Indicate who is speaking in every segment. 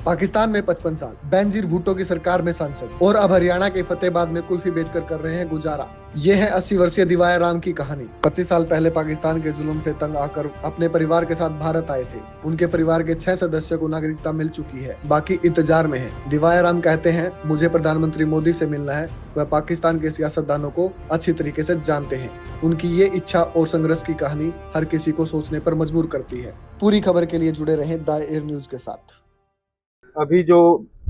Speaker 1: पाकिस्तान में 55 साल, बेनजीर भुट्टो की सरकार में सांसद और अब हरियाणा के फतेहाबाद में कुल्फी बेचकर कर रहे हैं गुजारा। ये है 80 वर्षीय दिवाया राम की कहानी। 25 साल पहले पाकिस्तान के जुल्म से तंग आकर अपने परिवार के साथ भारत आए थे। उनके परिवार के 6 सदस्यों को नागरिकता मिल चुकी है, बाकी इंतजार में है। दिवाया राम कहते हैं, मुझे प्रधानमंत्री मोदी से मिलना है। वह पाकिस्तान के सियासतदानों को अच्छी तरीके से जानते हैं। उनकी ये इच्छा और संघर्ष की कहानी हर किसी को सोचने पर मजबूर करती है। पूरी खबर के लिए जुड़े रहें द एयर न्यूज के साथ।
Speaker 2: अभी जो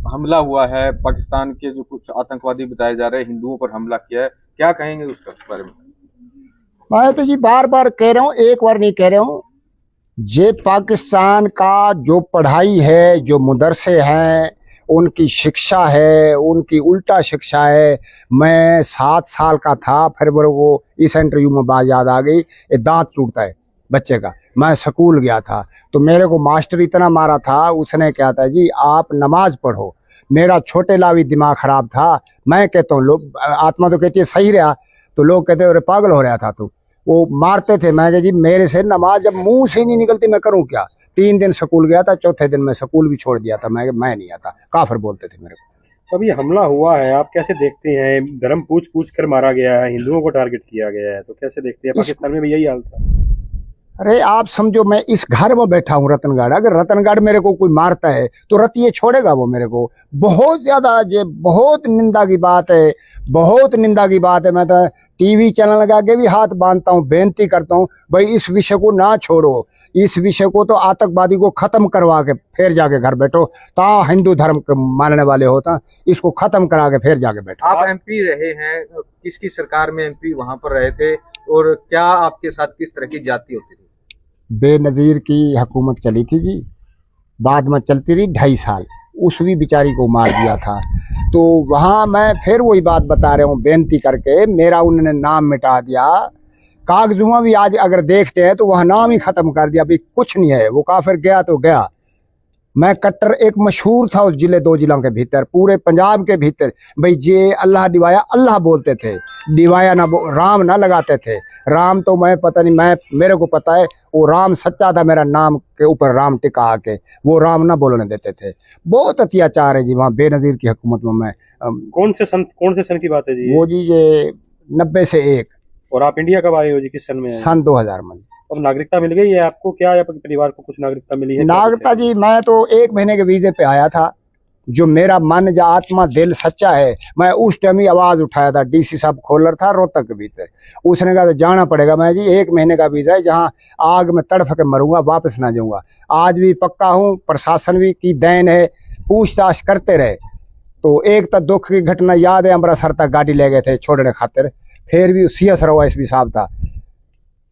Speaker 2: हमला हुआ है, पाकिस्तान के जो कुछ आतंकवादी बताए जा रहे हैं हिंदुओं पर हमला किया है, क्या कहेंगे उसके बारे में?
Speaker 3: मैं तो जी बार बार कह रहा हूँ, एक बार नहीं कह रहा हूँ। जे पाकिस्तान का जो पढ़ाई है, जो मदरसे हैं, उनकी शिक्षा है, उनकी उल्टा शिक्षा है। मैं 7 साल का था, फिर मेरे को इस इंटरव्यू में बात याद आ गई, ये दांत टूटता है बच्चे का। मैं स्कूल गया था तो मेरे को मास्टर इतना मारा था, उसने क्या था जी, आप नमाज पढ़ो। मेरा छोटे लावी दिमाग खराब था। मैं कहता हूँ, लोग आत्मा तो कहती है सही रहा, तो लोग कहते अरे पागल हो रहा था तो वो मारते थे। मैं कहा जी मेरे से नमाज जब मुंह से नहीं निकलती मैं करूँ क्या। 3 दिन स्कूल गया था, चौथे दिन मैं स्कूल भी छोड़ दिया था। मैं नहीं आता, काफिर बोलते थे मेरे को।
Speaker 4: अभी हमला हुआ है, आप कैसे देखते हैं? धर्म पूछ पूछ कर मारा गया है, हिंदुओं को टारगेट किया गया है, तो कैसे देखते हैं? पाकिस्तान में भी यही हाल था।
Speaker 3: अरे आप समझो, मैं इस घर में बैठा हूँ रतनगढ़, अगर रतनगढ़ मेरे को कोई मारता है तो रतिये छोड़ेगा वो मेरे को? बहुत ज्यादा, ये बहुत निंदा की बात है, बहुत निंदा की बात है। मैं तो टीवी चैनल लगा के भी हाथ बांधता हूँ, बेनती करता हूँ, भाई इस विषय को ना छोड़ो। इस विषय को तो आतंकवादी को खत्म करवा के फिर जाके घर बैठो। ता हिंदू धर्म के मानने वाले होता, इसको खत्म करा के फिर जाके बैठो।
Speaker 2: आप एमपी रहे हैं, किसकी सरकार में एमपी वहां पर रहे थे, और क्या आपके साथ किस तरह की जाति होती थी?
Speaker 3: बेनजीर की हुकूमत चली थी जी, बाद में चलती रही 2.5 साल, उस भी बेचारी को मार दिया था। तो वहाँ मैं फिर वही बात बता रहा हूँ, बेनती करके मेरा उन्होंने नाम मिटा दिया। कागजों में भी आज अगर देखते हैं तो वह नाम ही खत्म कर दिया, अभी कुछ नहीं है। वो काफिर गया तो गया। मैं कट्टर एक मशहूर था उस जिले 2 जिलों के भीतर, पूरे पंजाब के भीतर, भाई जे अल्लाह डिवाया अल्लाह बोलते थे, डिवाया ना राम ना लगाते थे। राम तो मैं पता नहीं, मैं मेरे को पता है वो राम सच्चा था, मेरा नाम के ऊपर राम टिका आके, वो राम ना बोलने देते थे। बहुत अत्याचार है जी वहाँ बेनजीर की हुकूमत में। मैं
Speaker 4: कौन से सन की बात है जी?
Speaker 3: वो जी ये 90 से 1।
Speaker 4: और आप इंडिया कब आए हो जी? किस सन में आए?
Speaker 3: सन 2000 में।
Speaker 4: अब नागरिकता मिल गई है आपको क्या, या परिवार को कुछ नागरिकता मिली है?
Speaker 3: नागरिकता जी मैं तो 1 महीने के वीजे पे आया था। जो मेरा मन या आत्मा दिल सच्चा है, मैं उस टाइम ही आवाज उठाया था। डीसी साहब खोलर था रोहतक के भीतर, उसने कहा जाना पड़ेगा। मैं जी 1 महीने का वीजा है, जहाँ आग में तड़फ के मरूंगा, वापस ना जाऊंगा। आज भी पक्का हूँ, प्रशासन भी की देन है, पूछताछ करते रहे। तो एक तो दुख की घटना याद है, अमृतसर तक गाड़ी ले गए थे छोड़ने खातिर, फिर भी CS रहो एसपी साहब था।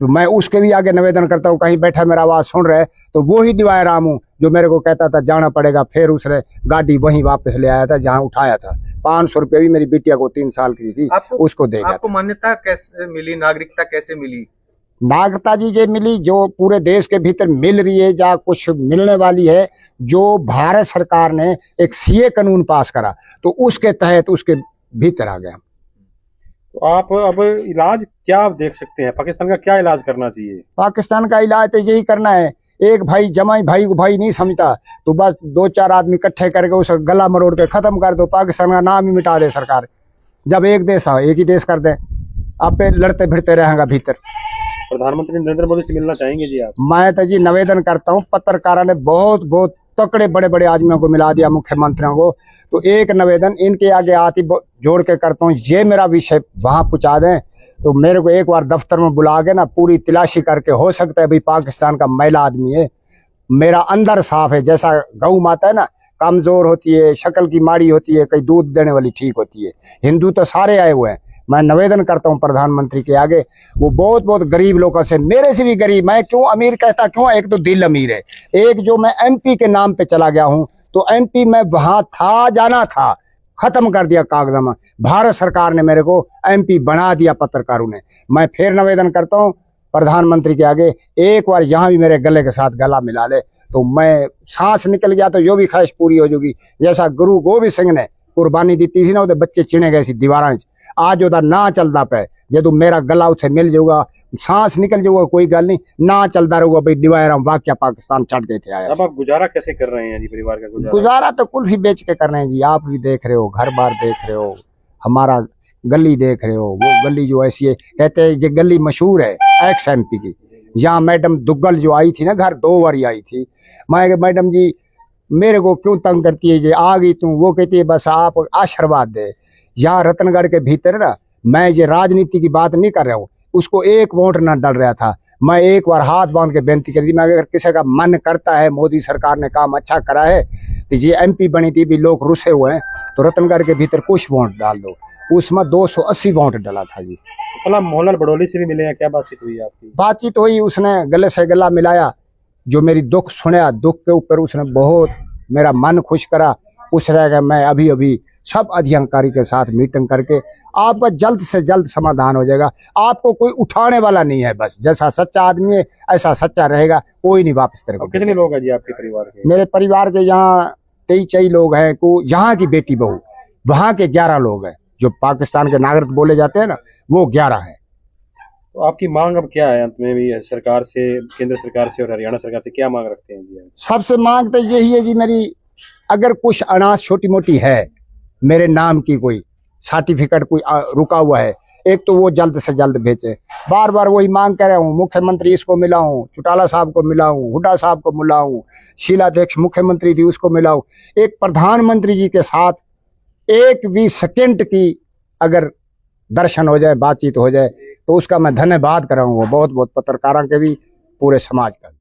Speaker 3: तो मैं उसके भी आगे निवेदन करता हूँ, कहीं बैठा मेरा आवाज सुन रहे तो वो ही दिवाया राम हूँ जो मेरे को कहता था जाना पड़ेगा। फिर उसने गाड़ी वहीं वापस ले आया था जहाँ उठाया था। 500 रुपये भी मेरी बिटिया को 3 साल की थी उसको दे गया।
Speaker 2: आपको मान्यता कैसे मिली, नागरिकता कैसे मिली?
Speaker 3: नागरिकता जी ये मिली जो पूरे देश के भीतर मिल रही है या कुछ मिलने वाली है। जो भारत सरकार ने एक CA कानून पास करा तो उसके तहत उसके भीतर आ गया।
Speaker 4: तो आप अब इलाज क्या आप देख सकते हैं? पाकिस्तान का क्या इलाज करना चाहिए?
Speaker 3: पाकिस्तान का इलाज तो यही करना है, एक भाई जमाई भाई को भाई नहीं समझता तो बस 2-4 आदमी इकट्ठे करके उसे गला मरोड़ के खत्म कर दो। पाकिस्तान का नाम ही मिटा दे सरकार। जब एक देश हो, एक ही देश कर दे, आप लड़ते भिड़ते रहेगा भीतर।
Speaker 4: प्रधानमंत्री नरेंद्र मोदी से मिलना चाहेंगे जी आप?
Speaker 3: मैं तो जी निवेदन करता हूँ, पत्रकारों ने बहुत तकड़े बड़े बड़े आदमियों को मिला दिया, मुख्यमंत्रियों को। तो एक निवेदन इनके आगे आती जोड़ के करता हूँ, ये मेरा विषय वहां पहुंचा दें तो मेरे को एक बार दफ्तर में बुला के ना पूरी तलाशी करके, हो सकता है भाई पाकिस्तान का महिला आदमी है, मेरा अंदर साफ है। जैसा गौ माता है ना, कमजोर होती है, शक्ल की माड़ी होती है, कहीं दूध देने वाली ठीक होती है। हिंदू तो सारे आए हुए हैं। मैं निवेदन करता हूं प्रधानमंत्री के आगे, वो बहुत गरीब लोगों से, मेरे से भी गरीब, मैं क्यों अमीर कहता क्यों, एक तो दिल अमीर है, एक जो मैं MP के नाम पे चला गया हूं तो MP में वहां था, जाना था, खत्म कर दिया कागजामा। भारत सरकार ने मेरे को MP बना दिया पत्रकारों ने। मैं फिर निवेदन करता हूँ प्रधानमंत्री के आगे, एक बार यहाँ भी मेरे गले के साथ गला मिला ले तो मैं सांस निकल गया तो जो भी ख्वाहिश पूरी हो जाएगी। जैसा गुरु गोबिंद सिंह ने कुर्बानी दी थी ना, वो बच्चे चिने गए सी दीवारा, आज ओदा ना चलता पे जे तो मेरा गला उसे मिल जाऊगा, सांस निकल जाऊगा, कोई गल नहीं ना चलता रहूगा भाई डिवायर हम वाक्य पाकिस्तान चढ़ गए थे। आया
Speaker 4: अब आप गुजारा कैसे कर रहे हैं जी, परिवार का गुजारा?
Speaker 3: गुजारा तो कुल्फी बेच के कर रहे हैं जी, आप भी देख रहे हो, घर बार देख रहे हो, हमारा गली देख रहे हो, वो गली जो ऐसी है, कहते हैं ये गली मशहूर है एक्स MP की। यहाँ मैडम दुग्गल जो आई थी ना घर, 2 बार आई थी, मैं मैडम जी मेरे को क्यों तंग करती है, ये आ गई तू, वो कहती है बस आप आशीर्वाद दे। यहाँ रतनगढ़ के भीतर ना, मैं ये राजनीति की बात नहीं कर रहा हूँ, उसको एक वोट ना डल रहा था, मैं एक बार हाथ बांध के बेनती कर दी, मैं अगर किसी का मन करता है मोदी सरकार ने काम अच्छा करा है तो ये MP बनी थी भी लोग रुसे हुए हैं तो रतनगढ़ के भीतर कुछ वोट डाल दो, उसमें 280 वोट डाला था जी।
Speaker 4: भला मोहनलाल बड़ोली से भी मिले हैं, क्या बातचीत हुई आपकी?
Speaker 3: बातचीत हुई, उसने गले से गला मिलाया, जो मेरी दुख सुना, दुख के ऊपर उसने बहुत मेरा मन खुश करा। उस रह मैं अभी अभी सब अधिकारी के साथ मीटिंग करके आपका जल्द से जल्द समाधान हो जाएगा। आपको कोई उठाने वाला नहीं है, बस जैसा सच्चा आदमी है ऐसा सच्चा रहेगा, कोई नहीं वापस तेरे को।
Speaker 4: कितने लोग हैं जी आपके परिवार के?
Speaker 3: मेरे परिवार के यहाँ 23 लोग हैं, को यहाँ की बेटी बहू, वहाँ के 11 लोग हैं, जो पाकिस्तान के नागरिक बोले जाते हैं ना, वो 11 हैं।
Speaker 4: तो आपकी मांग अब क्या है? अंत में भी सरकार से, केंद्र सरकार से और हरियाणा सरकार से क्या मांग रखते हैं जी?
Speaker 3: सबसे मांग तो यही है जी मेरी, अगर कुछ अनाज छोटी मोटी है मेरे नाम की, कोई सर्टिफिकेट कोई रुका हुआ है, एक तो वो जल्द से जल्द भेजे। बार बार वही मांग कर रहा हूँ, मुख्यमंत्री इसको मिला हूँ, चौटाला साहब को मिला हूँ, हुड्डा साहब को मिला हूँ, शीलाध्यक्ष मुख्यमंत्री थी उसको मिला हूँ, एक प्रधानमंत्री जी के साथ एक भी सेकंड की अगर दर्शन हो जाए, बातचीत हो जाए तो उसका मैं धन्यवाद कराऊंगा, बहुत बहुत पत्रकारों के भी, पूरे समाज का।